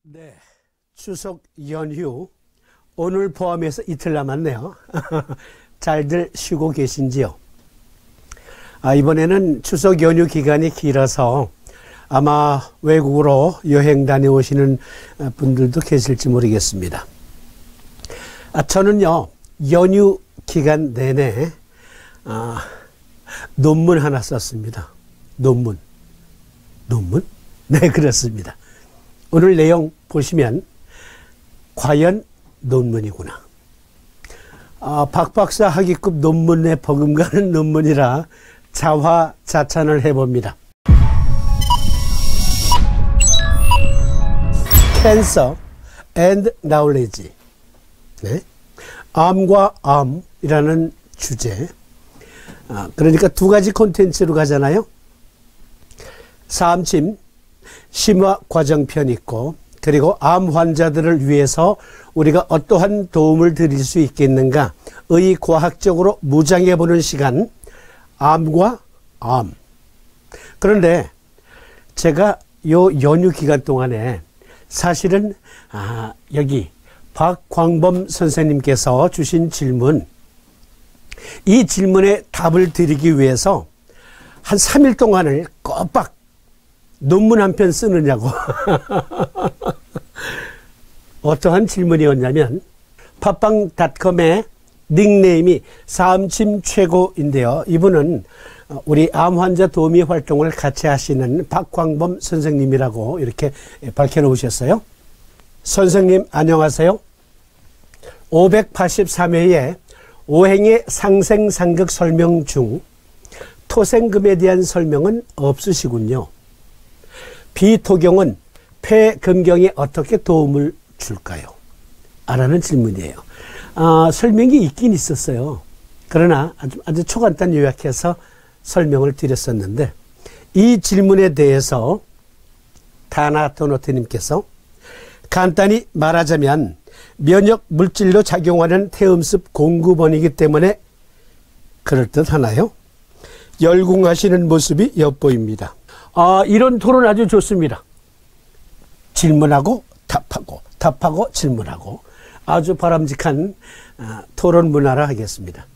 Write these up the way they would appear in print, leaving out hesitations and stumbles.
네, 추석 연휴 오늘 포함해서 이틀 남았네요. 잘들 쉬고 계신지요? 이번에는 추석 연휴 기간이 길어서 아마 외국으로 여행 다녀오시는 분들도 계실지 모르겠습니다. 저는요, 연휴 기간 내내 논문 하나 썼습니다. 논문? 네, 그렇습니다. 오늘 내용 보시면 과연 논문이구나. 박박사 학위급 논문에 버금가는 논문이라 자화자찬을 해봅니다. Cancer and Knowledge. 네? 암과 암이라는 주제. 그러니까 두 가지 콘텐츠로 가잖아요. 사암침 심화 과정편 있고, 그리고 암 환자들을 위해서 우리가 어떠한 도움을 드릴 수 있겠는가 의과학적으로 무장해보는 시간, 암과 암. 그런데 제가 요 연휴 기간 동안에 사실은 여기 박광범 선생님께서 주신 질문, 이 질문에 답을 드리기 위해서 한 3일 동안을 꼬박 논문 한 편 쓰느냐고. 어떠한 질문이었냐면, 팟빵닷컴의 닉네임이 사암침 최고인데요. 이분은 우리 암 환자 도우미 활동을 같이 하시는 박광범 선생님이라고 이렇게 밝혀놓으셨어요. 선생님 안녕하세요. 583회에 오행의 상생상극 설명 중 토생금에 대한 설명은 없으시군요. 비토경은 폐금경에 어떻게 도움을 줄까요? 라는 질문이에요. 설명이 있긴 있었어요. 그러나 아주 초간단 요약해서 설명을 드렸었는데, 이 질문에 대해서 타나토노트님께서 간단히 말하자면 면역 물질로 작용하는 태음습 공급원이기 때문에 그럴듯하나요? 열궁하시는 모습이 엿보입니다. 이런 토론 아주 좋습니다. 질문하고 답하고, 답하고 질문하고, 아주 바람직한 토론 문화라 하겠습니다.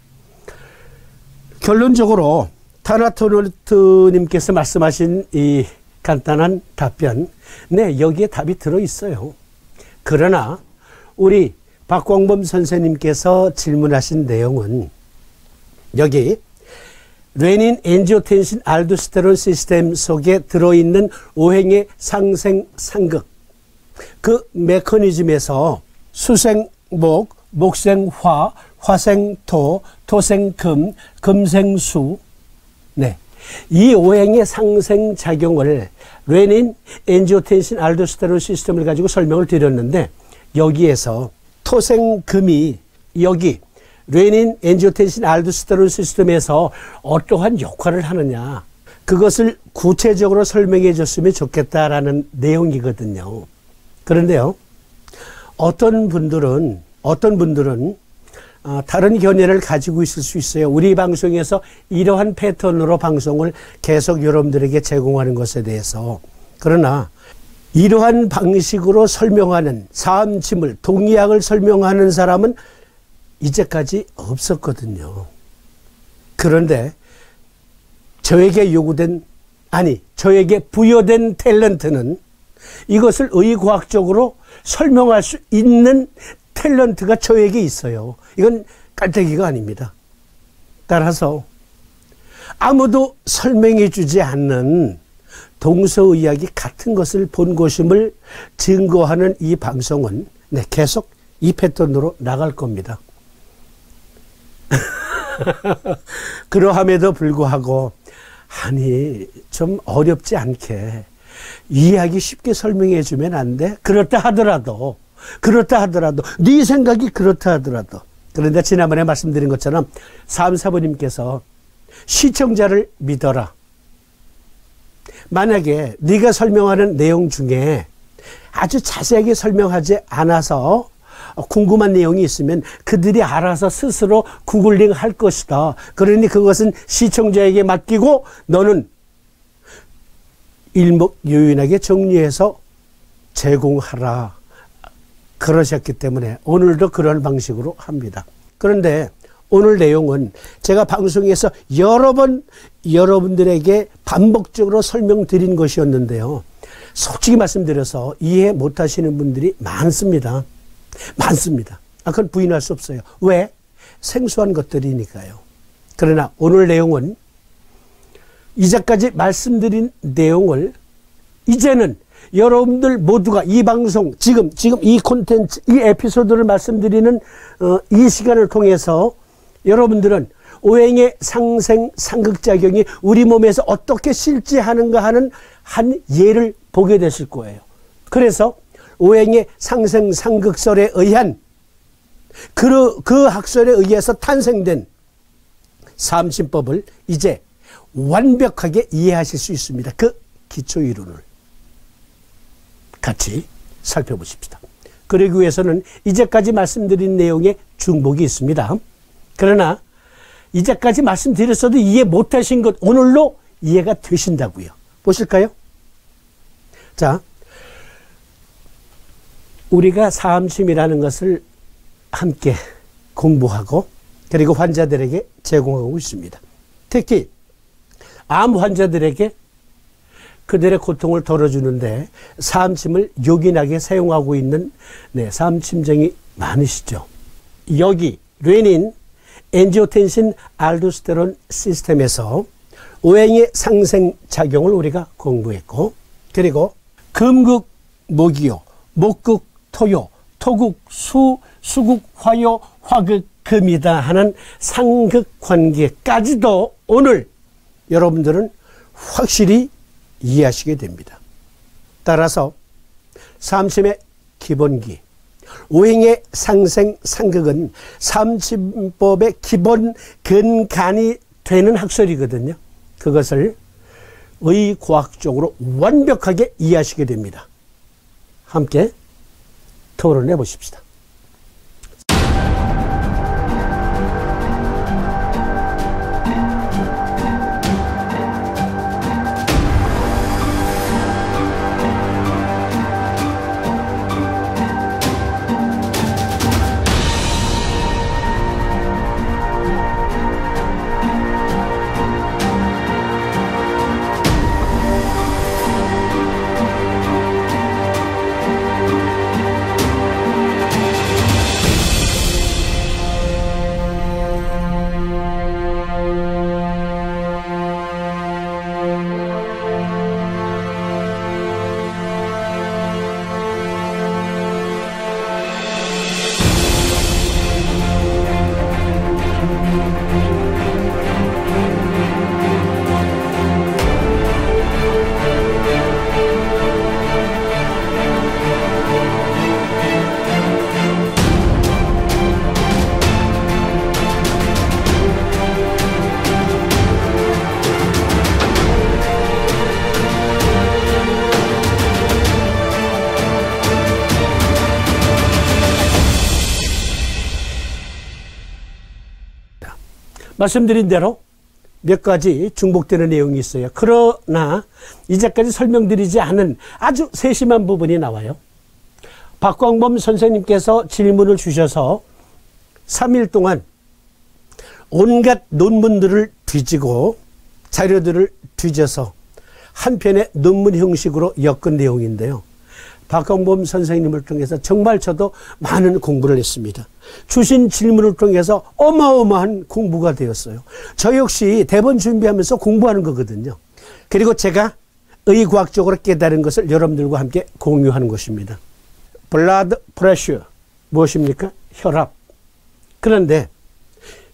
결론적으로 타나토노트님께서 말씀하신 이 간단한 답변, 네, 여기에 답이 들어있어요. 그러나 우리 박광범 선생님께서 질문하신 내용은 여기 레닌 엔지오텐신 알도스테론 시스템 속에 들어있는 오행의 상생상극, 그 메커니즘에서 수생목, 목생화, 화생토, 토생금, 금생수, 네, 이 오행의 상생작용을 레닌 엔지오텐신 알도스테론 시스템을 가지고 설명을 드렸는데, 여기에서 토생금이 여기 레닌 엔지오텐신 알도스테론 시스템에서 어떠한 역할을 하느냐, 그것을 구체적으로 설명해 줬으면 좋겠다라는 내용이거든요. 그런데요, 어떤 분들은 다른 견해를 가지고 있을 수 있어요. 우리 방송에서 이러한 패턴으로 방송을 계속 여러분들에게 제공하는 것에 대해서. 그러나 이러한 방식으로 설명하는, 사암침을, 동의학을 설명하는 사람은 이제까지 없었거든요. 그런데 저에게 저에게 부여된 탤런트는 이것을 의과학적으로 설명할 수 있는 탤런트가 저에게 있어요. 이건 깔때기가 아닙니다. 따라서 아무도 설명해 주지 않는 동서의학이 같은 것을 본 것임을 증거하는 이 방송은 계속 이 패턴으로 나갈 겁니다. 그러함에도 불구하고 좀 어렵지 않게 이해하기 쉽게 설명해 주면 안 돼? 그렇다 하더라도 네 생각이 그렇다 하더라도. 그런데 지난번에 말씀드린 것처럼 사암사부님께서 시청자를 믿어라. 만약에 네가 설명하는 내용 중에 아주 자세하게 설명하지 않아서 궁금한 내용이 있으면 그들이 알아서 스스로 구글링 할 것이다. 그러니 그것은 시청자에게 맡기고 너는 일목요연하게 정리해서 제공하라 그러셨기 때문에 오늘도 그런 방식으로 합니다. 그런데 오늘 내용은 제가 방송에서 여러 번 여러분들에게 반복적으로 설명드린 것이었는데요. 솔직히 말씀드려서 이해 못하시는 분들이 많습니다. 많습니다. 그건 부인할 수 없어요. 왜? 생소한 것들이니까요. 그러나 오늘 내용은 이제까지 말씀드린 내용을 이제는 여러분들 모두가 이 방송, 지금 이 콘텐츠, 이 에피소드를 말씀드리는 이 시간을 통해서 여러분들은 오행의 상생, 상극작용이 우리 몸에서 어떻게 실제하는가 하는 한 예를 보게 되실 거예요. 그래서 오행의 상생, 상극설에 의한 그 학설에 의해서 탄생된 삼신법을 이제 완벽하게 이해하실 수 있습니다. 그 기초 이론을 같이 살펴보십시다. 그러기 위해서는 이제까지 말씀드린 내용에 중복이 있습니다. 그러나 이제까지 말씀드렸어도 이해 못하신 것 오늘로 이해가 되신다고요. 보실까요? 자, 우리가 사암심이라는 것을 함께 공부하고 그리고 환자들에게 제공하고 있습니다. 특히 암 환자들에게 그들의 고통을 덜어주는데 사암침을 요긴하게 사용하고 있는 사암침정이 많으시죠. 여기 레닌, 엔지오텐신, 알도스테론 시스템에서 오행의 상생작용을 우리가 공부했고 그리고 금극 목이요, 목극 토요, 토극 수, 수극 화요, 화극 금이다 하는 상극관계까지도 오늘 여러분들은 확실히 이해하시게 됩니다. 따라서 삼심의 기본기, 오행의 상생, 상극은 삼심법의 기본 근간이 되는 학설이거든요. 그것을 의과학적으로 완벽하게 이해하시게 됩니다. 함께 토론해 보십시다. 말씀드린 대로 몇 가지 중복되는 내용이 있어요. 그러나 이제까지 설명드리지 않은 아주 세심한 부분이 나와요. 박광범 선생님께서 질문을 주셔서 3일 동안 온갖 논문들을 뒤지고 자료들을 뒤져서 한 편의 논문 형식으로 엮은 내용인데요. 박광범 선생님을 통해서 정말 저도 많은 공부를 했습니다. 주신 질문을 통해서 어마어마한 공부가 되었어요. 저 역시 대본 준비하면서 공부하는 거거든요. 그리고 제가 의과학적으로 깨달은 것을 여러분들과 함께 공유하는 것입니다. 블라드 프레셔, 무엇입니까? 혈압. 그런데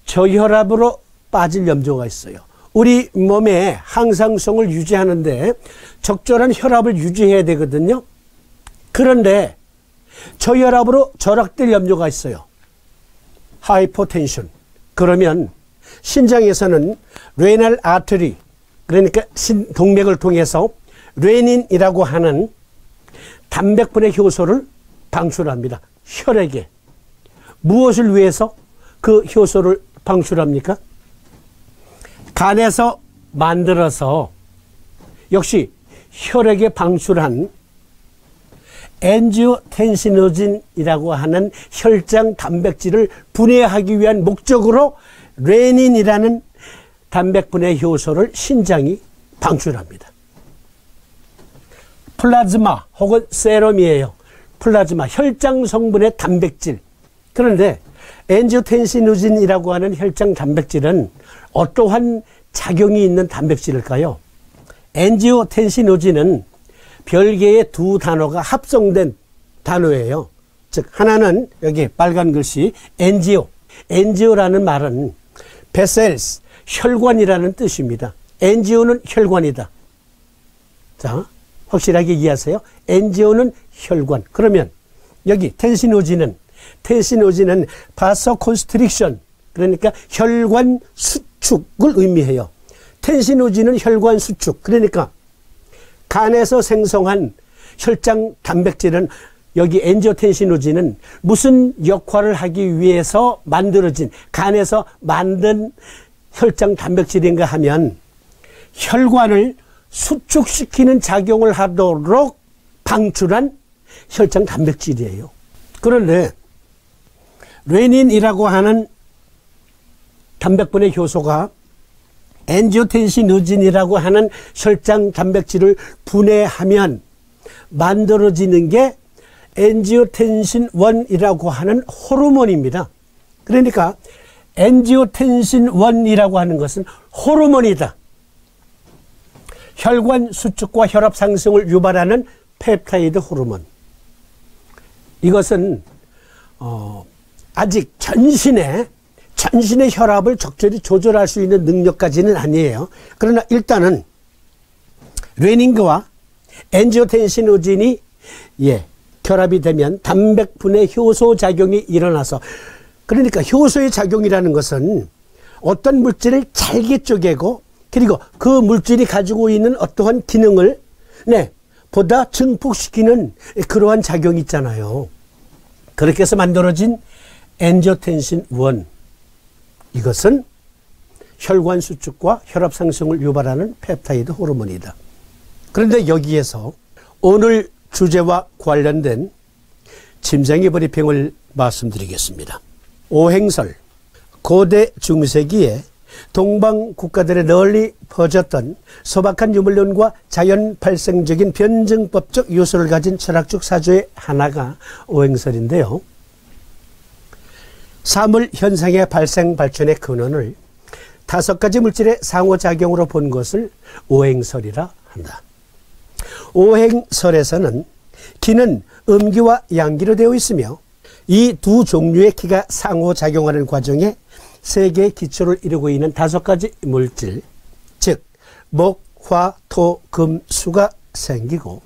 저혈압으로 빠질 염조가 있어요. 우리 몸의 항상성을 유지하는데 적절한 혈압을 유지해야 되거든요. 그런데 저혈압으로 절약될 염려가 있어요. 하이포텐션. 그러면 신장에서는 레날 아터리, 그러니까 동맥을 통해서 레닌이라고 하는 단백분의 효소를 방출합니다. 혈액에. 무엇을 위해서 그 효소를 방출합니까? 간에서 만들어서 역시 혈액에 방출한 엔지오텐시노진이라고 하는 혈장 단백질을 분해하기 위한 목적으로 레닌이라는 단백 분해 효소를 신장이 방출합니다. 플라즈마 혹은 세럼이에요. 플라즈마, 혈장 성분의 단백질. 그런데 엔지오텐시노진이라고 하는 혈장 단백질은 어떠한 작용이 있는 단백질일까요? 엔지오텐시노진은 별개의 두 단어가 합성된 단어예요. 즉 하나는 여기 빨간 글씨 엔지오. 엔지오라는 말은 베셀스, 혈관이라는 뜻입니다. 엔지오는 혈관이다. 자, 확실하게 이해하세요. 엔지오는 혈관. 그러면 여기 텐시노진은 바소콘스트릭션, 그러니까 혈관 수축을 의미해요. 텐시노진은 혈관 수축. 그러니까 간에서 생성한 혈장 단백질은 여기 엔지오텐시노진은 무슨 역할을 하기 위해서 만들어진, 간에서 만든 혈장 단백질인가 하면 혈관을 수축시키는 작용을 하도록 방출한 혈장 단백질이에요. 그런데 레닌이라고 하는 단백분해 효소가 엔지오텐시노진이라고 하는 혈장 단백질을 분해하면 만들어지는 게 엔지오텐신 1이라고 하는 호르몬입니다. 그러니까 엔지오텐신 1이라고 하는 것은 호르몬이다. 혈관 수축과 혈압 상승을 유발하는 펩타이드 호르몬. 이것은 아직 전신의 혈압을 적절히 조절할 수 있는 능력까지는 아니에요. 그러나 일단은 레닌과 엔지오텐시노진이 결합이 되면 단백 분해 효소 작용이 일어나서, 그러니까 효소의 작용이라는 것은 어떤 물질을 잘게 쪼개고 그리고 그 물질이 가지고 있는 어떠한 기능을 보다 증폭시키는 그러한 작용이 있잖아요. 그렇게 해서 만들어진 엔지오텐신 1. 이것은 혈관 수축과 혈압 상승을 유발하는 펩타이드 호르몬이다. 그런데 여기에서 오늘 주제와 관련된 짐승의 브리핑을 말씀드리겠습니다. 오행설, 고대 중세기에 동방 국가들에 널리 퍼졌던 소박한 유물론과 자연 발생적인 변증법적 요소를 가진 철학적 사조의 하나가 오행설인데요. 사물 현상의 발생 발전의 근원을 5가지 물질의 상호작용으로 본 것을 오행설이라 한다. 오행설에서는 기는 음기와 양기로 되어 있으며 이 두 종류의 기가 상호작용하는 과정에 3개의 기초를 이루고 있는 5가지 물질, 즉 목, 화, 토, 금, 수가 생기고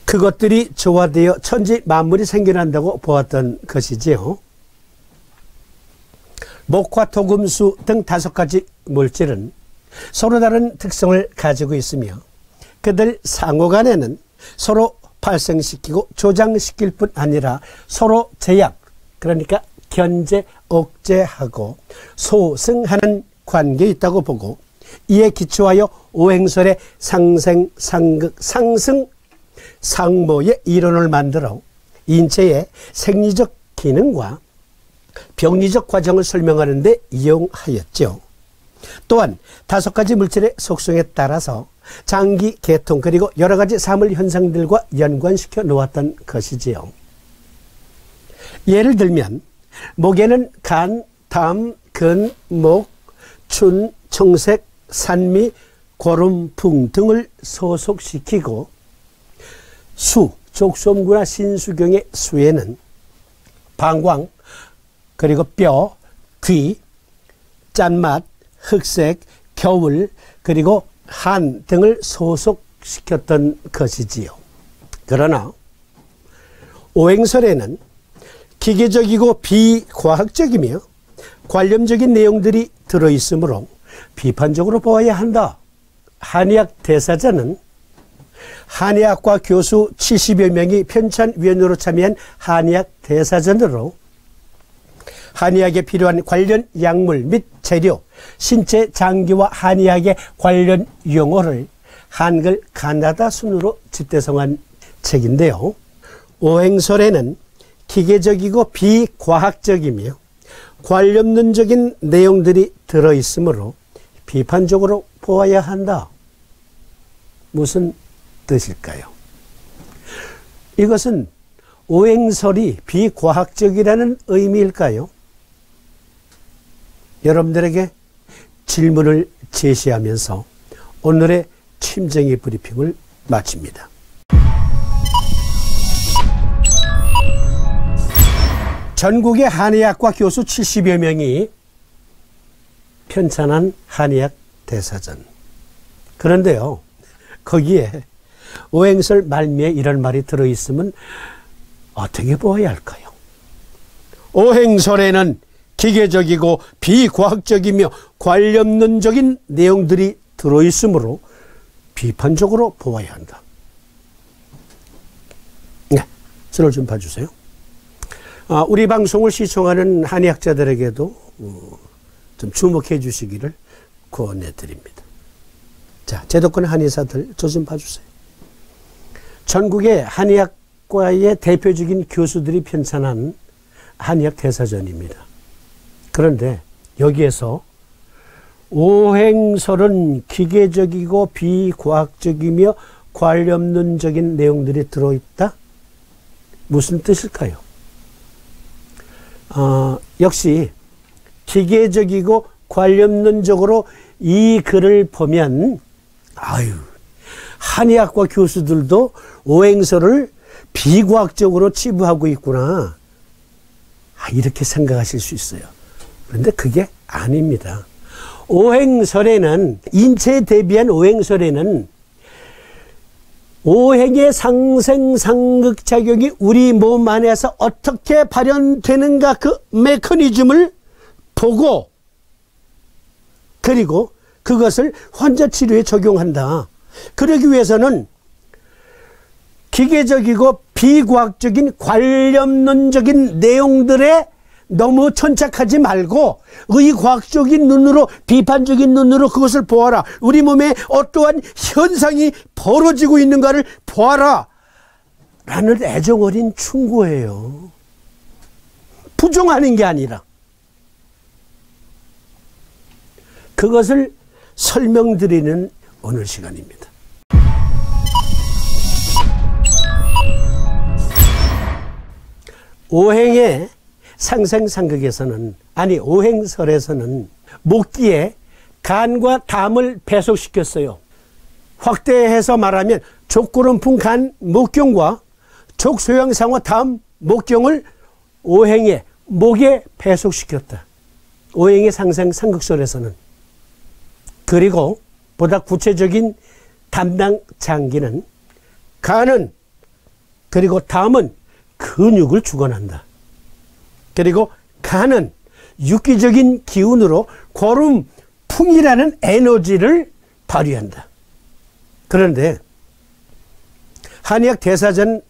그것들이 조화되어 천지 만물이 생겨난다고 보았던 것이지요. 목, 화, 토, 금, 수 등 5가지 물질은 서로 다른 특성을 가지고 있으며 그들 상호 간에는 서로 발생시키고 조장시킬 뿐 아니라 서로 제약, 그러니까 견제, 억제하고 소승하는 관계에 있다고 보고, 이에 기초하여 오행설의 상생, 상극, 상승, 상모의 이론을 만들어 인체의 생리적 기능과 병리적 과정을 설명하는 데 이용하였죠. 또한 5가지 물질의 속성에 따라서 장기, 계통, 그리고 여러 가지 사물 현상들과 연관시켜 놓았던 것이지요. 예를 들면 목에는 간, 담, 근, 목, 춘, 청색, 산미, 고름, 풍 등을 소속시키고, 수, 족소음구나 신수경의 수에는 방광, 그리고 뼈, 귀, 짠맛, 흑색, 겨울, 그리고 한 등을 소속시켰던 것이지요. 그러나 오행설에는 기계적이고 비과학적이며 관념적인 내용들이 들어있으므로 비판적으로 보아야 한다. 한의학 대사전은 한의학과 교수 70여 명이 편찬위원으로 참여한 한의학 대사전으로 한의학에 필요한 관련 약물 및 재료, 신체 장기와 한의학의 관련 용어를 한글 가나다 순으로 집대성한 책인데요. 오행설에는 기계적이고 비과학적이며 관념론적인 내용들이 들어있으므로 비판적으로 보아야 한다. 무슨 뜻일까요? 이것은 오행설이 비과학적이라는 의미일까요? 여러분들에게 질문을 제시하면서 오늘의 침정리 브리핑을 마칩니다. 전국의 한의학과 교수 70여 명이 편찬한 한의학 대사전. 그런데요, 거기에 오행설 말미에 이런 말이 들어있으면 어떻게 보아야 할까요? 오행설에는 기계적이고 비과학적이며 관념론적인 내용들이 들어있으므로 비판적으로 보아야 한다. 네, 저를 좀 봐주세요. 우리 방송을 시청하는 한의학자들에게도 좀 주목해 주시기를 권해 드립니다. 자, 제도권 한의사들 저 좀 봐주세요. 전국의 한의학과의 대표적인 교수들이 편찬한 한의학 대사전입니다. 그런데 여기에서 오행설은 기계적이고 비과학적이며 관념론적인 내용들이 들어있다? 무슨 뜻일까요? 역시 기계적이고 관념론적으로 이 글을 보면 한의학과 교수들도 오행설을 비과학적으로 치부하고 있구나, 이렇게 생각하실 수 있어요. 그런데 그게 아닙니다. 오행설에는, 인체에 대비한 오행설에는 오행의 상생상극작용이 우리 몸 안에서 어떻게 발현되는가, 그 메커니즘을 보고 그리고 그것을 환자 치료에 적용한다. 그러기 위해서는 기계적이고 비과학적인 관념론적인 내용들에 너무 천착하지 말고 의과학적인 눈으로, 비판적인 눈으로 그것을 보아라. 우리 몸에 어떠한 현상이 벌어지고 있는가를 보아라 라는 애정어린 충고예요. 부정하는 게 아니라 그것을 설명드리는 오늘 시간입니다. 오행의 상생상극에서는, 오행설에서는 목기에 간과 담을 배속시켰어요. 확대해서 말하면 족구름풍 간 목경과 족소양상어 담 목경을 오행의 목에 배속시켰다. 오행의 상생상극설에서는. 그리고 보다 구체적인 담당 장기는 간은, 그리고 담은 근육을 주관한다. 그리고 간은 육기적인 기운으로 고름풍이라는 에너지를 발휘한다. 그런데 한의학 대사전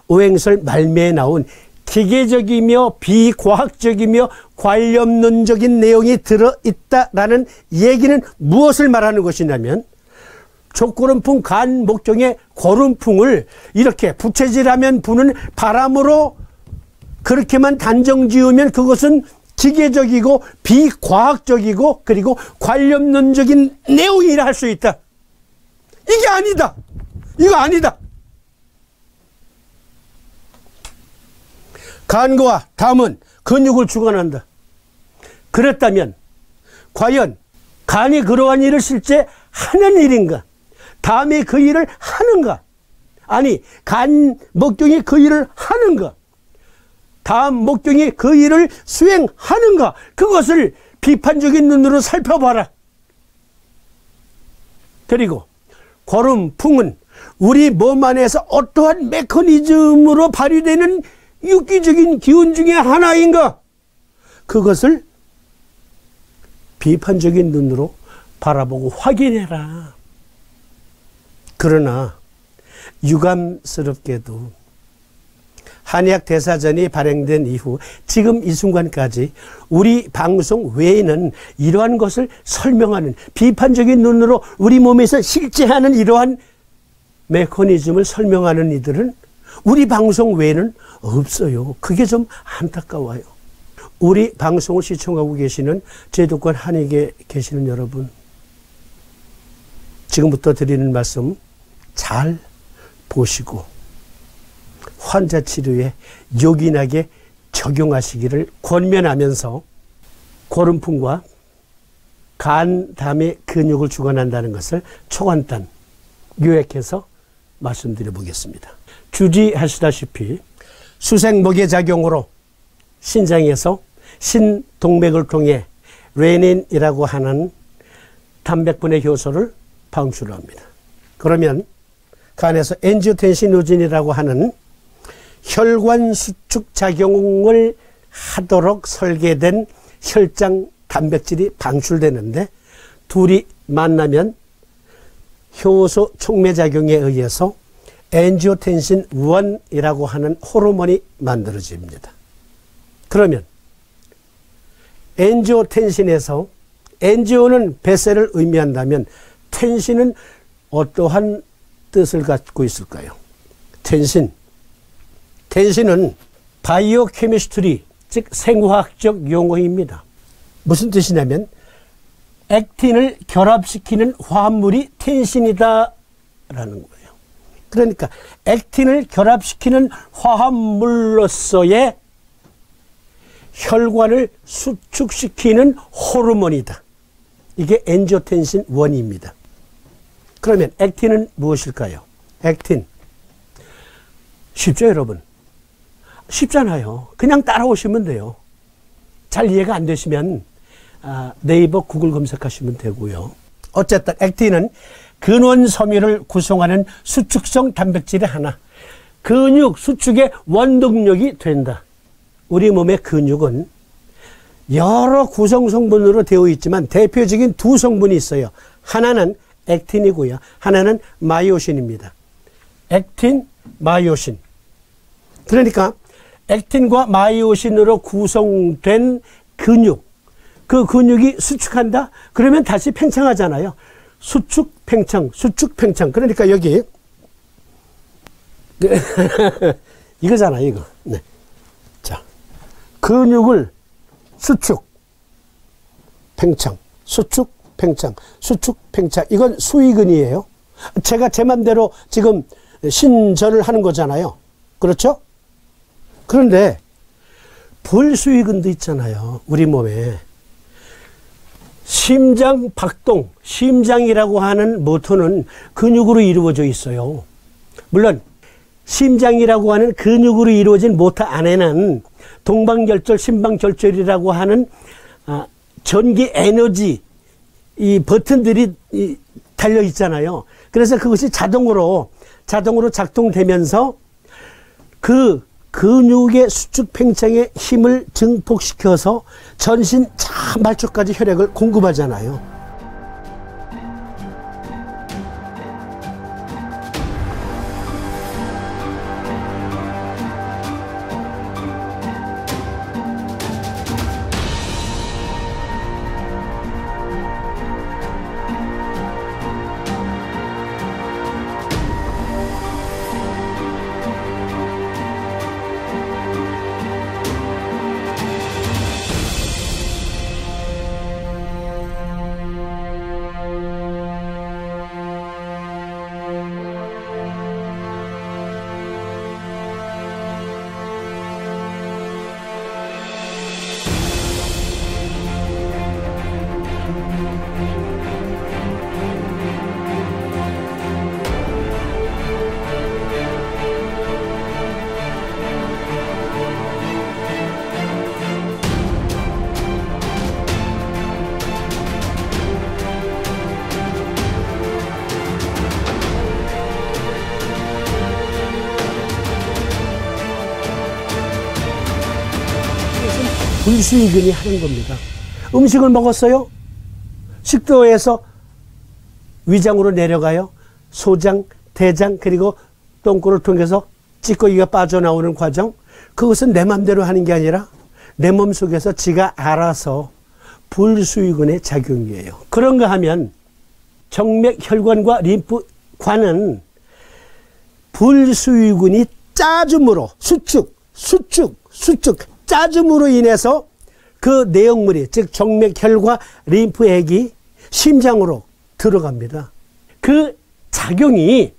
오행설 말미에 나온 기계적이며 비과학적이며 관념론적인 내용이 들어있다라는 얘기는 무엇을 말하는 것이냐면, 족고름풍 간 목경의 고름풍을 이렇게 부채질하면 부는 바람으로 그렇게만 단정 지으면 그것은 기계적이고 비과학적이고 그리고 관념론적인 내용이라 할 수 있다. 이게 아니다. 이거 아니다. 간과 담은 근육을 주관한다. 그랬다면 과연 간이 그러한 일을 실제 하는 일인가? 담이 그 일을 하는가? 아니, 간 목경이 그 일을 하는가? 다음 목경이 그 일을 수행하는가? 그것을 비판적인 눈으로 살펴봐라. 그리고 고름풍은 우리 몸 안에서 어떠한 메커니즘으로 발휘되는 육기적인 기운 중에 하나인가? 그것을 비판적인 눈으로 바라보고 확인해라. 그러나 유감스럽게도 한의학 대사전이 발행된 이후 지금 이 순간까지 우리 방송 외에는 이러한 것을 설명하는, 비판적인 눈으로 우리 몸에서 실제하는 이러한 메커니즘을 설명하는 이들은 우리 방송 외에는 없어요. 그게 좀 안타까워요. 우리 방송을 시청하고 계시는 제도권 한익에 계시는 여러분, 지금부터 드리는 말씀 잘 보시고 환자 치료에 요긴하게 적용하시기를 권면하면서 고름풍과 간, 담의 근육을 주관한다는 것을 초간단 요약해서 말씀드려 보겠습니다. 주지하시다시피 수생목의 작용으로 신장에서 신동맥을 통해 레닌이라고 하는 단백분의 효소를 방출합니다. 그러면 간에서 엔지오텐시노진이라고 하는 혈관 수축 작용을 하도록 설계된 혈장 단백질이 방출되는데, 둘이 만나면 효소 촉매작용에 의해서 엔지오텐신 1이라고 하는 호르몬이 만들어집니다. 그러면 엔지오텐신에서, 엔지오는 배쇄를 의미한다면 텐신은 어떠한 뜻을 갖고 있을까요? 텐신은 바이오 케미스트리, 즉 생화학적 용어입니다. 무슨 뜻이냐면 액틴을 결합시키는 화합물이 텐신이다 라는 거예요. 그러니까 액틴을 결합시키는 화합물로서의 혈관을 수축시키는 호르몬이다. 이게 엔지오텐신 1입니다. 그러면 액틴은 무엇일까요? 액틴. 쉽죠, 여러분? 쉽잖아요. 그냥 따라오시면 돼요. 잘 이해가 안 되시면 네이버 구글 검색하시면 되고요. 어쨌든 액틴은 근원 섬유를 구성하는 수축성 단백질의 하나, 근육 수축의 원동력이 된다. 우리 몸의 근육은 여러 구성 성분으로 되어 있지만 대표적인 두 성분이 있어요. 하나는 액틴이고요. 하나는 마이오신입니다. 액틴, 마이오신. 그러니까 액틴과 마이오신으로 구성된 근육, 그 근육이 수축한다? 그러면 다시 팽창하잖아요. 수축, 팽창, 수축, 팽창. 그러니까 여기 이거잖아요, 이거. 네. 자, 근육을 수축, 팽창, 수축, 팽창, 수축, 팽창. 이건 수의근이에요. 제가 제 맘대로 지금 신전을 하는 거잖아요. 그렇죠? 그런데 불수의근도 있잖아요, 우리 몸에. 심장 박동, 심장이라고 하는 모터는 근육으로 이루어져 있어요. 물론 심장이라고 하는 근육으로 이루어진 모터 안에는 동방결절, 심방결절이라고 하는 전기 에너지 이 버튼들이 달려 있잖아요. 그래서 그것이 자동으로 작동되면서 그 근육의 수축 팽창에 힘을 증폭시켜서 전신 자말초까지 혈액을 공급하잖아요. 불수의근이 하는 겁니다. 음식을 먹었어요? 식도에서 위장으로 내려가요. 소장, 대장, 그리고 똥꼬를 통해서 찌꺼기가 빠져나오는 과정. 그것은 내 맘대로 하는 게 아니라 내 몸속에서 지가 알아서 불수의근의 작용이에요. 그런가 하면 정맥, 혈관과 림프관은 불수의근이 짜줌으로 수축 짜줌으로 인해서 그 내용물이, 즉 정맥혈과 림프액이 심장으로 들어갑니다. 그 작용이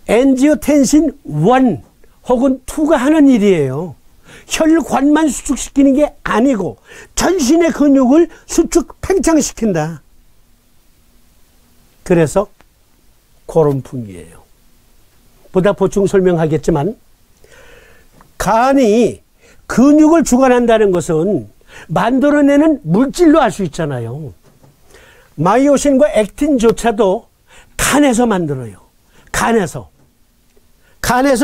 엔지오텐신 1 혹은 2가 하는 일이에요. 혈관만 수축시키는 게 아니고 전신의 근육을 수축 팽창시킨다. 그래서 고름풍이에요. 보다 보충 설명하겠지만, 간이 근육을 주관한다는 것은 만들어내는 물질로 알 수 있잖아요. 마이오신과 액틴조차도 간에서 만들어요. 간에서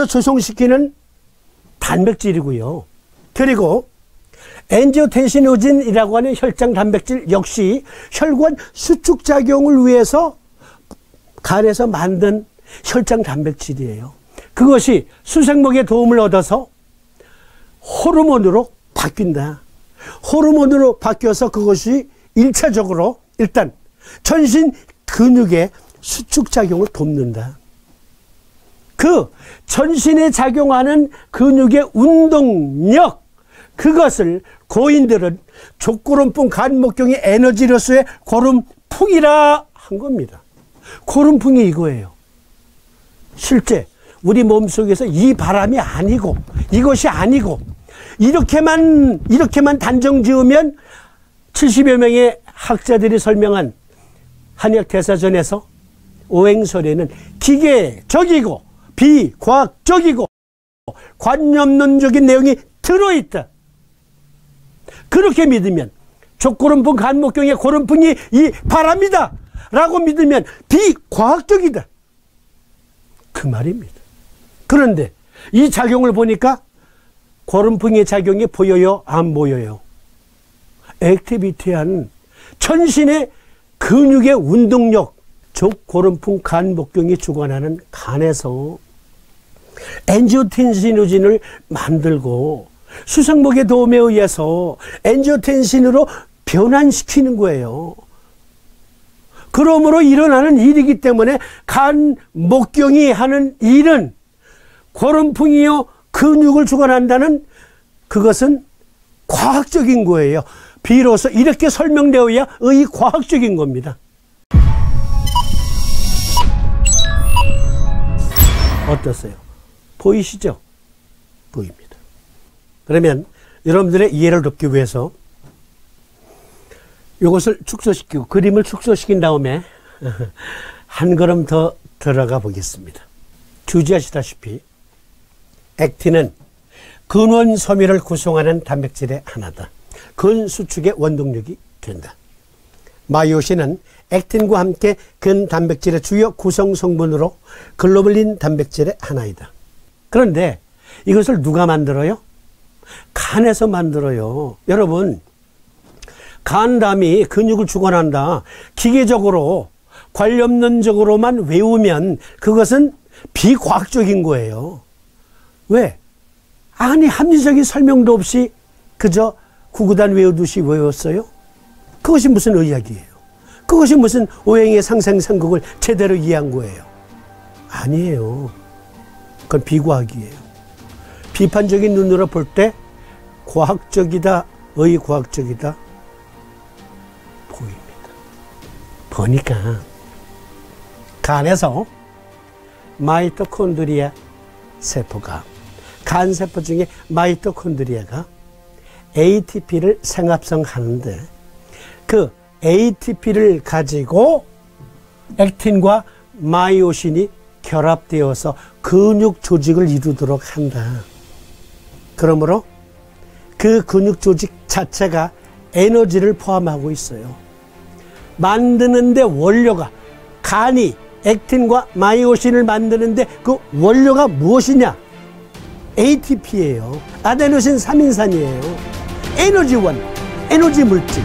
조성시키는 단백질이고요. 그리고 엔지오텐시노진이라고 하는 혈장 단백질 역시 혈관 수축 작용을 위해서 간에서 만든 혈장 단백질이에요. 그것이 수생목의 도움을 얻어서 호르몬으로 바뀐다. 호르몬으로 바뀌어서 그것이 1차적으로 일단 전신 근육의 수축 작용을 돕는다. 그 전신에 작용하는 근육의 운동력, 그것을 고인들은 족고름풍 간목경의 에너지로서의 고름풍이라 한 겁니다. 고름풍이 이거예요. 실제 우리 몸속에서 이 바람이 아니고, 이것이 아니고, 이렇게만 단정 지으면 70여 명의 학자들이 설명한 한약대사전에서 오행설에는 기계적이고 비과학적이고 관념론적인 내용이 들어있다. 그렇게 믿으면 족고름풍 간목경의 고름풍이 이 바람이다 라고 믿으면 비과학적이다, 그 말입니다. 그런데 이 작용을 보니까 고름풍의 작용이 보여요, 안 보여요? 액티비티한 전신의 근육의 운동력, 즉 고름풍 간목경이 주관하는 간에서 엔지오텐시노진을 만들고 수생목의 도움에 의해서 엔지오텐신으로 변환시키는 거예요. 그러므로 일어나는 일이기 때문에 간목경이 하는 일은 고름풍이요 근육을 주관한다는, 그것은 과학적인 거예요. 비로소 이렇게 설명되어야 의과학적인 겁니다. 어떠세요? 보이시죠? 보입니다. 그러면 여러분들의 이해를 돕기 위해서 이것을 축소시키고, 그림을 축소시킨 다음에 한 걸음 더 들어가 보겠습니다. 주지하시다시피 액틴은 근원섬유를 구성하는 단백질의 하나다. 근수축의 원동력이 된다. 마이오신은 액틴과 함께 근단백질의 주요 구성 성분으로 글로불린 단백질의 하나이다. 그런데 이것을 누가 만들어요? 간에서 만들어요. 여러분, 간담이 근육을 주관한다, 기계적으로 관념론적으로만 외우면 그것은 비과학적인 거예요. 왜? 아니, 합리적인 설명도 없이 그저 구구단 외우듯이 외웠어요? 그것이 무슨 의학이에요? 그것이 무슨 오행의 상생상극을 제대로 이해한 거예요? 아니에요. 그건 비과학이에요. 비판적인 눈으로 볼 때 과학적이다, 의과학적이다 보입니다. 보니까 간에서 마이토콘드리아 세포가, 간세포 중에 마이토콘드리아가 ATP를 생합성하는데, 그 ATP를 가지고 액틴과 마이오신이 결합되어서 근육 조직을 이루도록 한다. 그러므로 그 근육 조직 자체가 에너지를 포함하고 있어요. 만드는데 원료가, 간이 액틴과 마이오신을 만드는데 그 원료가 무엇이냐? ATP예요. 아데노신 3인산이에요. 에너지원, 에너지 물질.